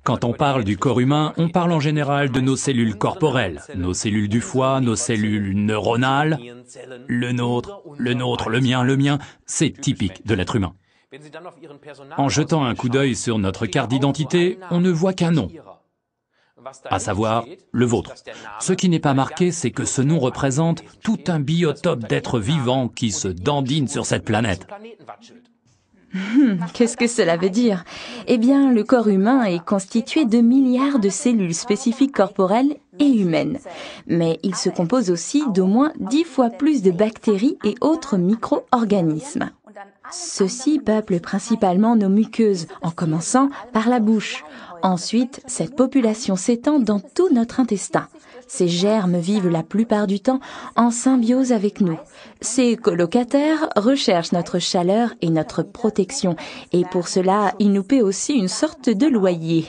Quand on parle du corps humain, on parle en général de nos cellules corporelles, nos cellules du foie, nos cellules neuronales. Le nôtre, le mien, c'est typique de l'être humain. En jetant un coup d'œil sur notre carte d'identité, on ne voit qu'un nom, à savoir le vôtre. Ce qui n'est pas marqué, c'est que ce nom représente tout un biotope d'êtres vivants qui se dandinent sur cette planète. Qu'est-ce que cela veut dire? Eh bien, le corps humain est constitué de milliards de cellules spécifiques corporelles et humaines. Mais il se compose aussi d'au moins 10 fois plus de bactéries et autres micro-organismes. Ceux-ci peuplent principalement nos muqueuses, en commençant par la bouche. Ensuite, cette population s'étend dans tout notre intestin. Ces germes vivent la plupart du temps en symbiose avec nous. Ces colocataires recherchent notre chaleur et notre protection, et pour cela, ils nous paient aussi une sorte de loyer.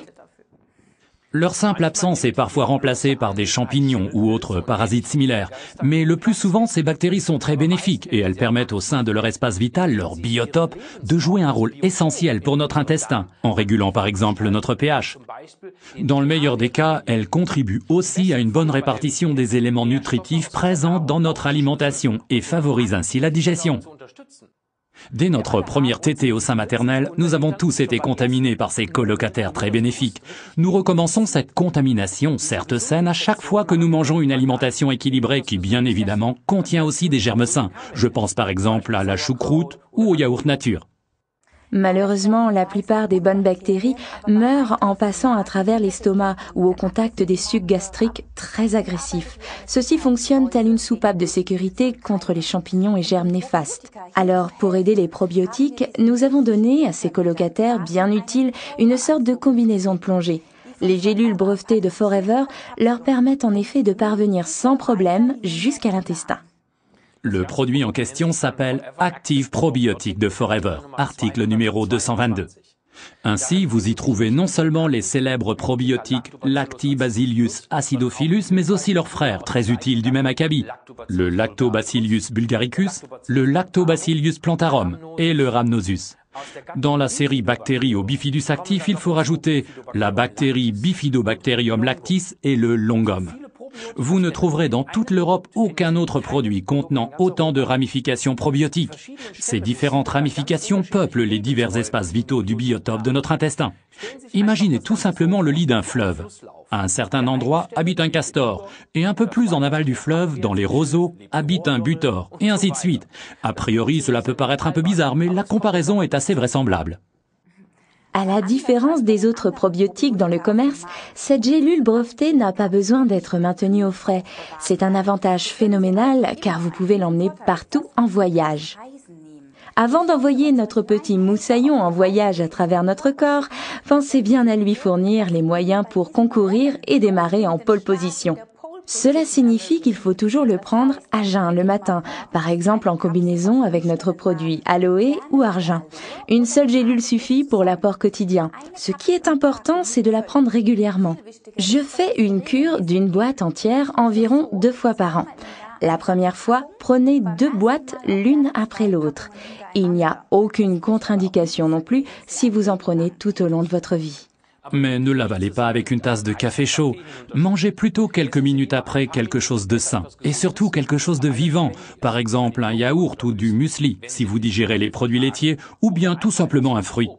Leur simple absence est parfois remplacée par des champignons ou autres parasites similaires. Mais le plus souvent, ces bactéries sont très bénéfiques et elles permettent au sein de leur espace vital, leur biotope, de jouer un rôle essentiel pour notre intestin, en régulant par exemple notre pH. Dans le meilleur des cas, elles contribuent aussi à une bonne répartition des éléments nutritifs présents dans notre alimentation et favorisent ainsi la digestion. Dès notre première tétée au sein maternel, nous avons tous été contaminés par ces colocataires très bénéfiques. Nous recommençons cette contamination, certes saine, à chaque fois que nous mangeons une alimentation équilibrée qui, bien évidemment, contient aussi des germes sains. Je pense par exemple à la choucroute ou au yaourt nature. Malheureusement, la plupart des bonnes bactéries meurent en passant à travers l'estomac ou au contact des sucs gastriques très agressifs. Ceux-ci fonctionnent telle une soupape de sécurité contre les champignons et germes néfastes. Alors, pour aider les probiotiques, nous avons donné à ces colocataires bien utiles une sorte de combinaison de plongée. Les gélules brevetées de Forever leur permettent en effet de parvenir sans problème jusqu'à l'intestin. Le produit en question s'appelle Active Probiotic de Forever, article numéro 222. Ainsi, vous y trouvez non seulement les célèbres probiotiques Lactibacillus acidophilus, mais aussi leurs frères, très utiles du même acabit, le Lactobacillus bulgaricus, le Lactobacillus plantarum et le Rhamnosus. Dans la série bactéries au bifidus actif, il faut rajouter la bactérie Bifidobacterium lactis et le longum. Vous ne trouverez dans toute l'Europe aucun autre produit contenant autant de ramifications probiotiques. Ces différentes ramifications peuplent les divers espaces vitaux du biotope de notre intestin. Imaginez tout simplement le lit d'un fleuve. À un certain endroit habite un castor, et un peu plus en aval du fleuve, dans les roseaux, habite un butor, et ainsi de suite. A priori, cela peut paraître un peu bizarre, mais la comparaison est assez vraisemblable. À la différence des autres probiotiques dans le commerce, cette gélule brevetée n'a pas besoin d'être maintenue au frais. C'est un avantage phénoménal car vous pouvez l'emmener partout en voyage. Avant d'envoyer notre petit moussaillon en voyage à travers notre corps, pensez bien à lui fournir les moyens pour concourir et démarrer en pole position. Cela signifie qu'il faut toujours le prendre à jeun le matin, par exemple en combinaison avec notre produit aloe ou argin. Une seule gélule suffit pour l'apport quotidien. Ce qui est important, c'est de la prendre régulièrement. Je fais une cure d'une boîte entière environ 2 fois par an. La première fois, prenez 2 boîtes l'une après l'autre. Il n'y a aucune contre-indication non plus si vous en prenez tout au long de votre vie. Mais ne l'avalez pas avec une tasse de café chaud. Mangez plutôt quelques minutes après quelque chose de sain. Et surtout quelque chose de vivant. Par exemple un yaourt ou du muesli, si vous digérez les produits laitiers, ou bien tout simplement un fruit.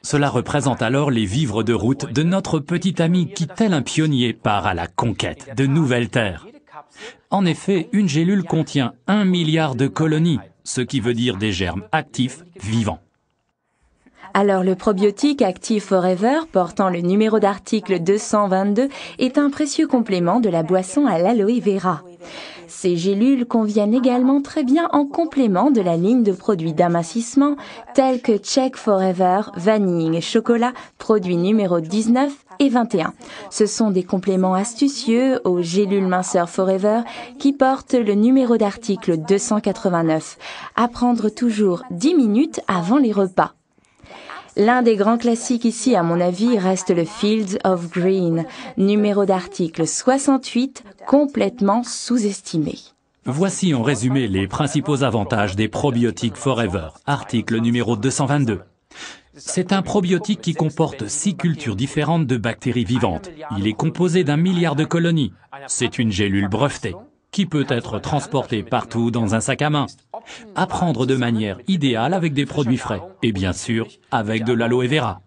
Cela représente alors les vivres de route de notre petit ami qui, tel un pionnier, part à la conquête de nouvelles terres. En effet, une gélule contient 1 milliard de colonies, ce qui veut dire des germes actifs vivants. Alors le probiotique Active Forever, portant le numéro d'article 222, est un précieux complément de la boisson à l'aloe vera. Ces gélules conviennent également très bien en complément de la ligne de produits d'amincissement tels que Check Forever, vanille et chocolat, produits numéro 19 et 21. Ce sont des compléments astucieux aux gélules minceurs Forever qui portent le numéro d'article 289. À prendre toujours 10 minutes avant les repas. L'un des grands classiques ici, à mon avis, reste le Fields of Green, numéro d'article 68, complètement sous-estimé. Voici en résumé les principaux avantages des probiotiques Forever, article numéro 222. C'est un probiotique qui comporte 6 cultures différentes de bactéries vivantes. Il est composé d'1 milliard de colonies. C'est une gélule brevetée qui peut être transportée partout dans un sac à main. À prendre de manière idéale avec des produits frais et bien sûr avec de l'aloe vera.